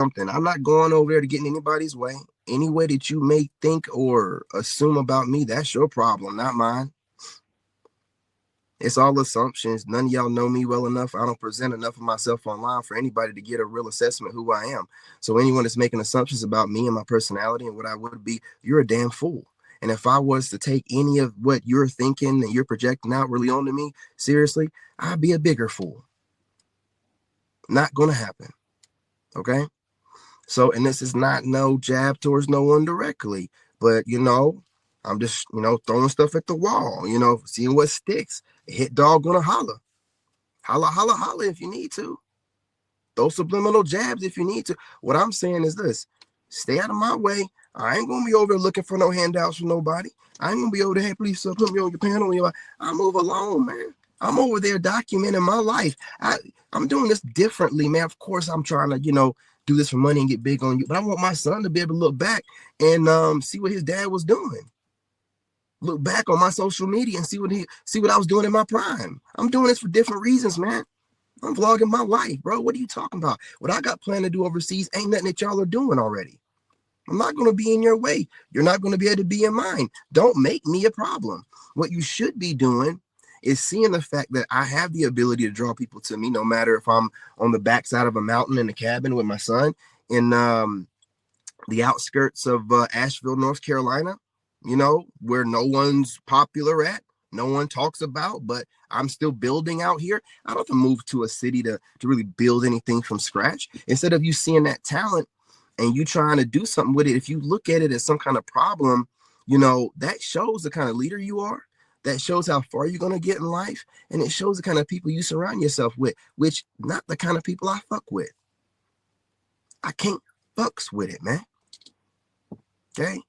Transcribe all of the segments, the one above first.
something. I'm not going over there to get in anybody's way. Any way that you may think or assume about me, that's your problem, not mine. It's all assumptions. None of y'all know me well enough. I don't present enough of myself online for anybody to get a real assessment of who I am. So anyone that's making assumptions about me and my personality and what I would be, you're a damn fool. And if I was to take any of what you're thinking and you're projecting out really onto me seriously, I'd be a bigger fool. Not gonna happen. Okay. So, and this is not no jab towards no one directly, but I'm just, throwing stuff at the wall, seeing what sticks. A hit dog gonna holler. Holla, holla, holla if you need to. Throw subliminal jabs if you need to. What I'm saying is this: stay out of my way. I ain't gonna be over there looking for no handouts from nobody. I ain't gonna be over there, hey, please put me on your panel. I move alone, man. I'm over there documenting my life. I'm doing this differently, man. Of course, I'm trying to, do this for money and get big on you. But I want my son to be able to look back and see what his dad was doing. Look back on my social media and see what I was doing in my prime. I'm doing this for different reasons, man. I'm vlogging my life, bro. What are you talking about? What I got planned to do overseas ain't nothing that y'all are doing already. I'm not going to be in your way. You're not going to be able to be in mine. Don't make me a problem. What you should be doing is seeing the fact that I have the ability to draw people to me, no matter if I'm on the backside of a mountain in a cabin with my son in the outskirts of Asheville, North Carolina, where no one's popular at, no one talks about, but I'm still building out here. I don't have to move to a city to really build anything from scratch. Instead of you seeing that talent and you trying to do something with it, if you look at it as some kind of problem, that shows the kind of leader you are. That shows how far you're going to get in life. And it shows the kind of people you surround yourself with, which not the kind of people I fuck with. I can't fucks with it, man. Okay.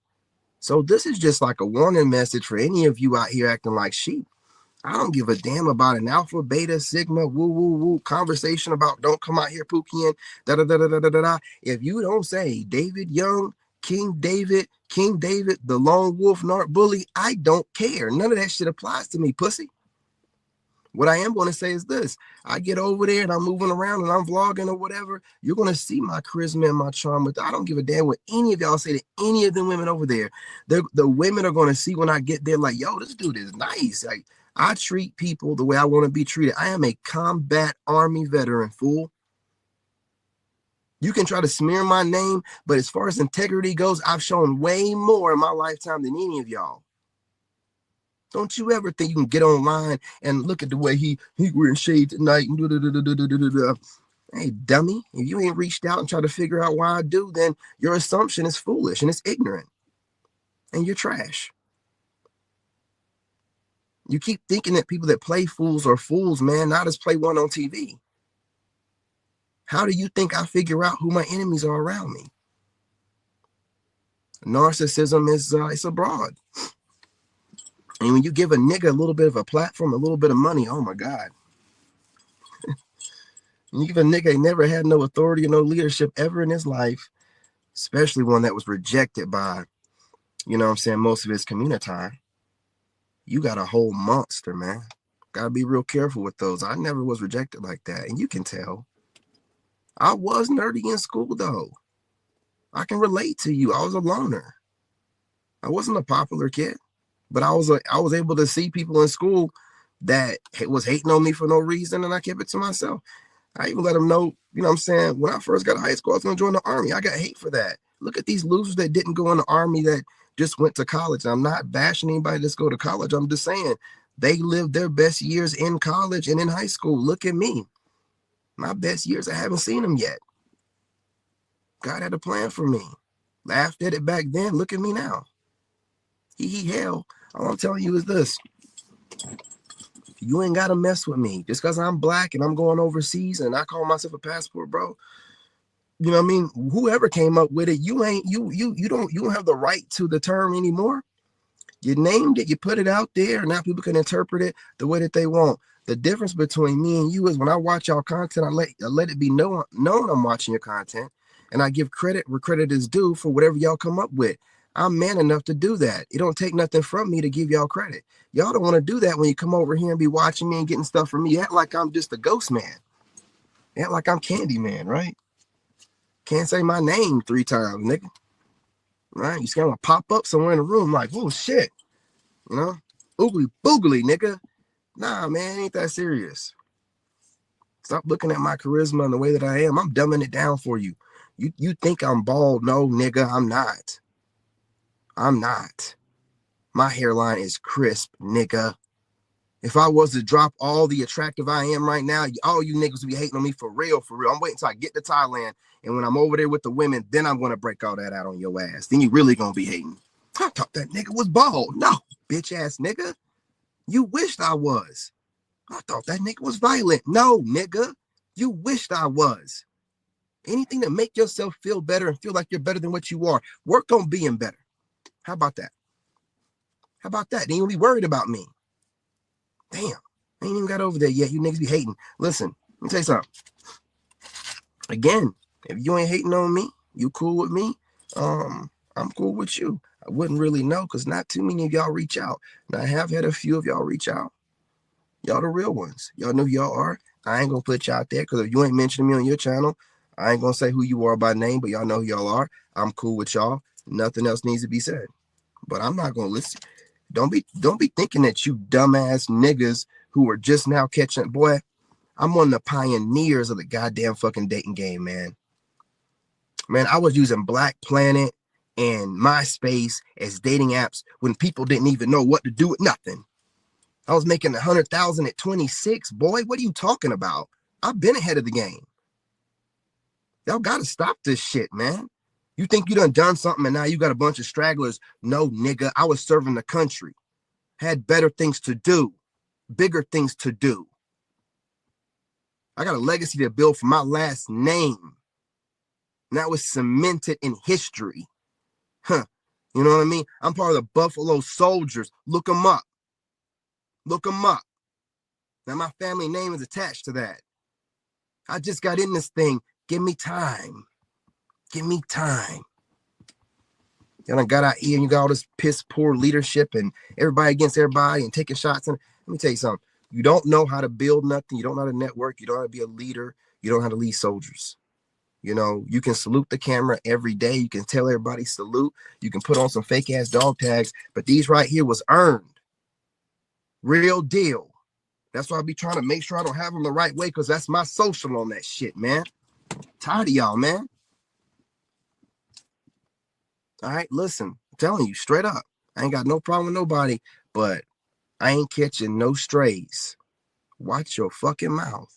So this is just like a warning message for any of you out here acting like sheep. I don't give a damn about an alpha, beta, sigma, woo, woo, woo conversation about don't come out here pookieing, da da da da da da da. If you don't say David Young, King David, the lone wolf, narc bully, I don't care. None of that shit applies to me, pussy. What I am going to say is this: I get over there and I'm moving around and I'm vlogging or whatever. You're going to see my charisma and my charm. But I don't give a damn what any of y'all say to any of the women over there. The women are going to see when I get there, like, yo, this dude is nice. Like, I treat people the way I want to be treated. I am a combat army veteran, fool. You can try to smear my name, but as far as integrity goes, I've shown way more in my lifetime than any of y'all. Don't you ever think you can get online and look at the way he wearing shades at night and Hey, dummy, if you ain't reached out and try to figure out why I do, then your assumption is foolish and it's ignorant. And you're trash. You keep thinking that people that play fools are fools, man. Now just play one on TV. How do you think I figure out who my enemies are around me? Narcissism is it's abroad. And when you give a nigga a little bit of a platform, a little bit of money, oh my God. You give a nigga never had no authority or no leadership ever in his life, especially one that was rejected by, most of his community. You got a whole monster, man. Gotta be real careful with those. I never was rejected like that. And you can tell. I was nerdy in school, though. I can relate to you. I was a loner. I wasn't a popular kid. But I was able to see people in school that was hating on me for no reason, and I kept it to myself. I even let them know, when I first got to high school, I was going to join the Army. I got hate for that. Look at these losers that didn't go in the Army that just went to college. I'm not bashing anybody that's go to college. I'm just saying they lived their best years in college and in high school. Look at me. My best years, I haven't seen them yet. God had a plan for me. Laughed at it back then. Look at me now. Hell. All I'm telling you is this: you ain't gotta mess with me just because I'm black and I'm going overseas and I call myself a passport, bro. You know what I mean? Whoever came up with it, you don't have the right to the term anymore. You named it, you put it out there, and now people can interpret it the way that they want. The difference between me and you is when I watch y'all content, I let it be known I'm watching your content, and I give credit where credit is due for whatever y'all come up with. I'm man enough to do that. It don't take nothing from me to give y'all credit. Y'all don't want to do that when you come over here and be watching me and getting stuff from me. You act like I'm just a ghost man. You act like I'm Candyman, right? Can't say my name 3 times, nigga. Right? You see, I'm gonna pop up somewhere in the room like, oh shit, you know, oogly boogly, nigga. Nah, man, ain't that serious. Stop looking at my charisma and the way that I am. I'm dumbing it down for you. You think I'm bald? No, nigga, I'm not. I'm not. My hairline is crisp, nigga. If I was to drop all the attractive I am right now, all you niggas would be hating on me for real, for real. I'm waiting until I get to Thailand, and when I'm over there with the women, then I'm going to break all that out on your ass. Then you really going to be hating. I thought that nigga was bald. No, bitch ass nigga. You wished I was. I thought that nigga was violent. No, nigga. You wished I was. Anything to make yourself feel better and feel like you're better than what you are. Work on being better. How about that? How about that? Then you'll be worried about me. Damn, I ain't even got over there yet. You niggas be hating. Listen, let me tell you something. Again, if you ain't hating on me, you cool with me, I'm cool with you. I wouldn't really know because not too many of y'all reach out. And I have had a few of y'all reach out. Y'all the real ones. Y'all know who y'all are. I ain't gonna put you out there because if you ain't mentioning me on your channel, I ain't gonna say who you are by name, but y'all know who y'all are. I'm cool with y'all. Nothing else needs to be said. But I'm not gonna listen. Don't be thinking that you dumbass niggas who are just now catching. Boy, I'm one of the pioneers of the goddamn fucking dating game, man. Man, I was using Black Planet and MySpace as dating apps when people didn't even know what to do with nothing. I was making 100,000 at 26. Boy, what are you talking about? I've been ahead of the game. Y'all gotta stop this shit, man. You think you done something and now you got a bunch of stragglers. No, nigga, I was serving the country. Had better things to do. Bigger things to do. I got a legacy to build for my last name. And that was cemented in history. Huh. You know what I mean? I'm part of the Buffalo Soldiers. Look them up. Look them up. Now my family name is attached to that. I just got in this thing. Give me time. Give me time. Y'all done got out here and you got all this piss poor leadership and everybody against everybody and taking shots. And let me tell you something. You don't know how to build nothing. You don't know how to network. You don't know how to be a leader. You don't know how to lead soldiers. You know, you can salute the camera every day. You can tell everybody salute. You can put on some fake ass dog tags. But these right here was earned. Real deal. That's why I be trying to make sure I don't have them the right way because that's my social on that shit, man. Tired of y'all, man. All right, listen, I'm telling you straight up. I ain't got no problem with nobody, but I ain't catching no strays. Watch your fucking mouth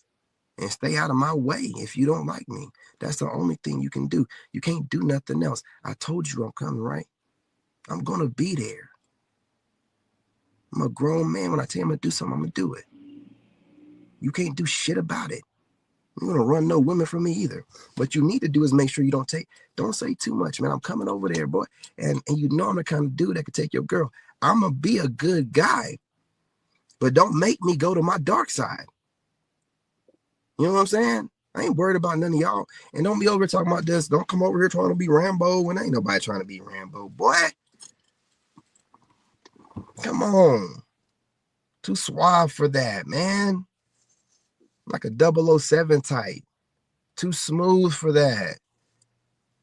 and stay out of my way if you don't like me. That's the only thing you can do. You can't do nothing else. I told you I'm coming, right? I'm going to be there. I'm a grown man. When I tell you I'm going to do something, I'm going to do it. You can't do shit about it. You're going to run no women from me either. What you need to do is make sure you don't say too much, man. I'm coming over there, boy. And you know I'm the kind of dude that could take your girl. I'm going to be a good guy. But don't make me go to my dark side. You know what I'm saying? I ain't worried about none of y'all. And don't be over talking about this. Don't come over here trying to be Rambo when ain't nobody trying to be Rambo. Boy, come on. Too suave for that, man. Like a 007 type. Too smooth for that.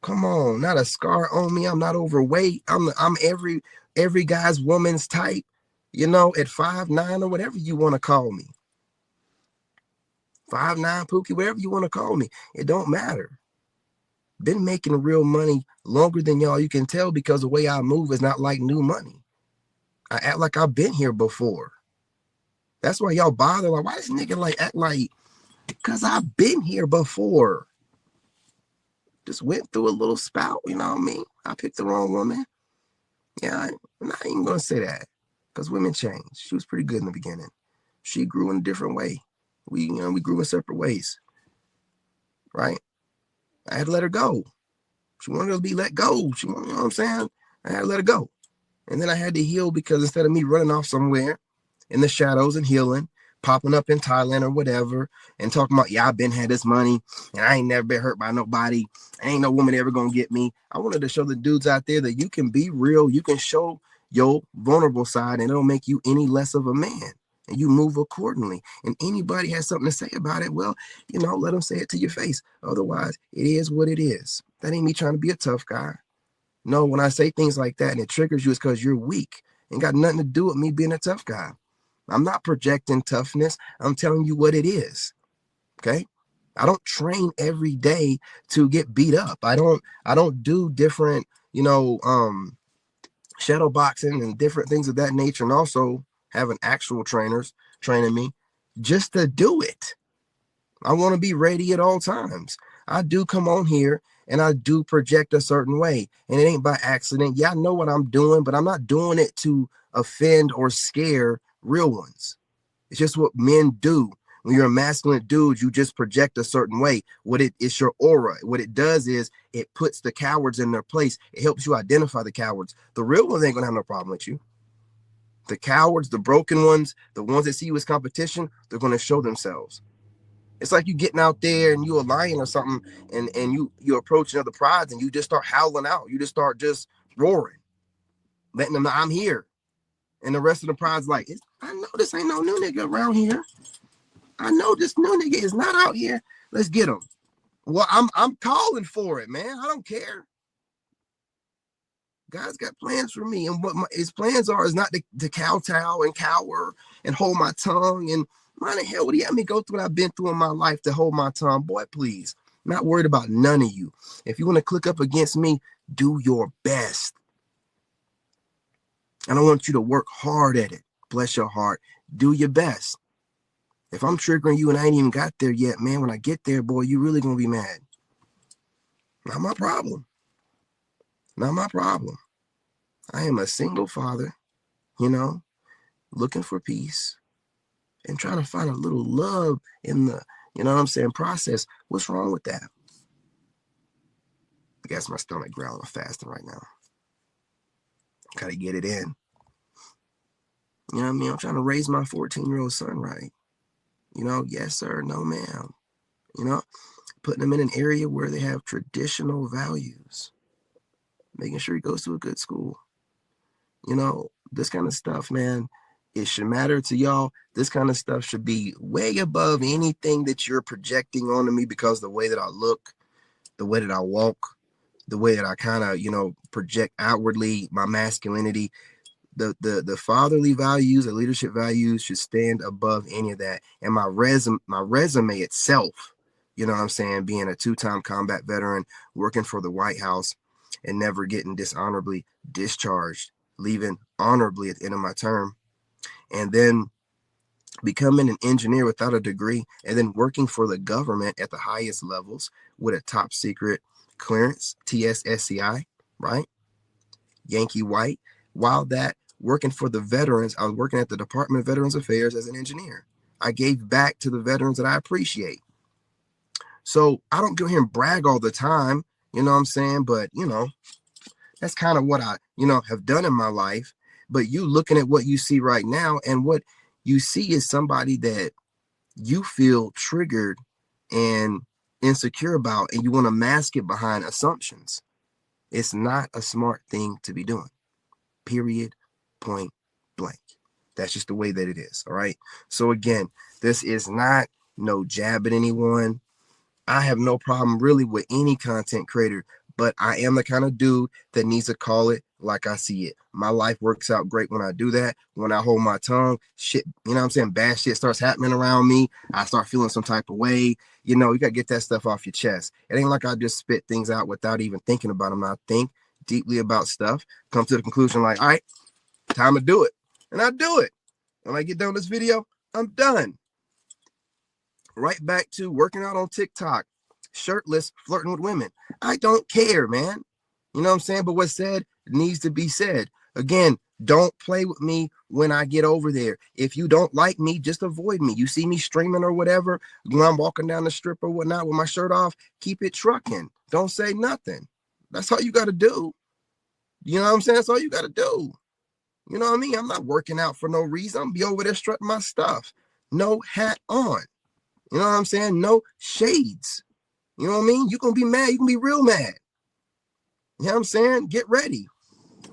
Come on, not a scar on me. I'm not overweight. I'm every guy's woman's type, you know, at 5'9" or whatever you want to call me. 5'9" Pookie, whatever you want to call me. It don't matter. Been making real money longer than y'all. You can tell because the way I move is not like new money. I act like I've been here before. That's why y'all bother. Like, why this nigga like act like? Because I've been here before. Just went through a little spout, you know what I mean? I picked the wrong woman. Yeah, I'm not even gonna say that. Because women change. She was pretty good in the beginning. She grew in a different way. We grew in separate ways. Right? I had to let her go. She wanted to be let go. You know what I'm saying? I had to let her go. And then I had to heal because instead of me running off somewhere in the shadows and healing, popping up in Thailand or whatever, and talking about, yeah, I've been had this money, and I ain't never been hurt by nobody. Ain't no woman ever gonna get me. I wanted to show the dudes out there that you can be real. You can show your vulnerable side, and it'll make you any less of a man. and you move accordingly. And anybody has something to say about it, well, let them say it to your face. Otherwise, it is what it is. That ain't me trying to be a tough guy. No, when I say things like that and it triggers you, it's because you're weak. Ain't got nothing to do with me being a tough guy. I'm not projecting toughness. I'm telling you what it is. Okay. I don't train every day to get beat up. I don't do different, shadow boxing and different things of that nature, and also having actual trainers training me just to do it. I want to be ready at all times. I do come on here and I do project a certain way, and it ain't by accident. Yeah, I know what I'm doing, but I'm not doing it to offend or scare real ones. It's just what men do. When you're a masculine dude, you just project a certain way. It's your aura. What it does is it puts the cowards in their place. It helps you identify the cowards. The real ones ain't gonna have no problem with you. The cowards, the broken ones, the ones that see you as competition, they're gonna show themselves. It's like you getting out there and you a lion or something, and you approaching other prides and you just start howling out. You just start just roaring, letting them know I'm here. And the rest of the pride's like, I know this ain't no new nigga around here. I know this new nigga is not out here. Let's get him. Well, I'm calling for it, man. I don't care. God's got plans for me, and what his plans are is not to kowtow and cower and hold my tongue. And why the hell would he have me go through what I've been through in my life to hold my tongue? Boy, please. I'm not worried about none of you. If you want to click up against me, do your best. I don't want you to work hard at it. Bless your heart. Do your best. If I'm triggering you and I ain't even got there yet, man, when I get there, boy, you really gonna be mad. Not my problem. Not my problem. I am a single father, looking for peace and trying to find a little love in the, process. What's wrong with that? I guess my stomach growling. I'm fasting right now. Gotta get it in. You know what I mean? I'm trying to raise my 14-year-old son right. Yes, sir. No, ma'am. Putting them in an area where they have traditional values, making sure he goes to a good school. This kind of stuff, man, it should matter to y'all. This kind of stuff should be way above anything that you're projecting onto me, because the way that I look, the way that I walk, the way that I kind of, project outwardly my masculinity, the fatherly values, the leadership values should stand above any of that. And my resume itself, being a 2-time combat veteran, working for the White House and never getting dishonorably discharged, leaving honorably at the end of my term, and then becoming an engineer without a degree, and then working for the government at the highest levels with a top secret clearance, TSSCI, right? Yankee White. While that, working for the veterans, I was working at the Department of Veterans Affairs as an engineer. I gave back to the veterans that I appreciate. So I don't go here and brag all the time, but that's kind of what I, have done in my life. But you looking at what you see right now, and what you see is somebody that you feel triggered and insecure about, and you want to mask it behind assumptions. It's not a smart thing to be doing. Period. Point blank. That's just the way that it is. All right. So again, this is not no jab at anyone. I have no problem really with any content creator, but I am the kind of dude that needs to call it like I see it. My life works out great when I do that. When I hold my tongue, shit, bad shit starts happening around me. I start feeling some type of way. You got to get that stuff off your chest. It ain't like I just spit things out without even thinking about them. I think deeply about stuff, come to the conclusion like, all right, time to do it. And I do it. When I get done with this video, I'm done. Right back to working out on TikTok, shirtless, flirting with women. I don't care, man. But what's said needs to be said. Again, don't play with me when I get over there. If you don't like me, just avoid me. You see me streaming or whatever, when I'm walking down the strip or whatnot with my shirt off, keep it trucking. Don't say nothing. That's all you got to do. That's all you got to do. You know what I mean? I'm not working out for no reason. I'm be over there strutting my stuff. No hat on. You know what I'm saying? No shades. You know what I mean? You can be mad. You can be real mad. You know what I'm saying? Get ready.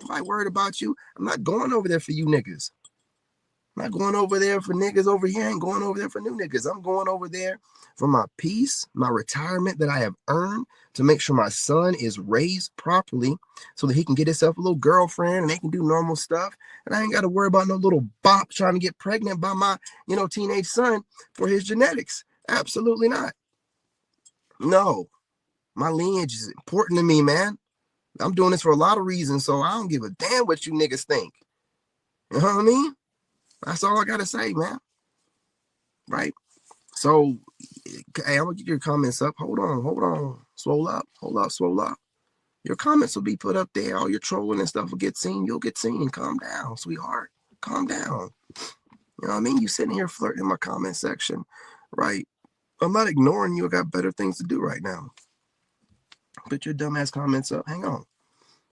If I worried about you, I'm not going over there for you niggas. I'm not going over there for niggas over here. I ain't going over there for new niggas. I'm going over there for my peace, my retirement that I have earned, to make sure my son is raised properly so that he can get himself a little girlfriend and they can do normal stuff. And I ain't got to worry about no little bop trying to get pregnant by my, teenage son for his genetics. Absolutely not. No, my lineage is important to me, man. I'm doing this for a lot of reasons, so I don't give a damn what you niggas think. You know what I mean? That's all I got to say, man. Right? So, hey, I'm going to get your comments up. Hold on. Swole up. Swole up. Your comments will be put up there. All your trolling and stuff will get seen. You'll get seen. Calm down, sweetheart. Calm down. You know what I mean? You sitting here flirting in my comment section, right? I'm not ignoring you. I got better things to do right now. Put your dumbass comments up. Hang on.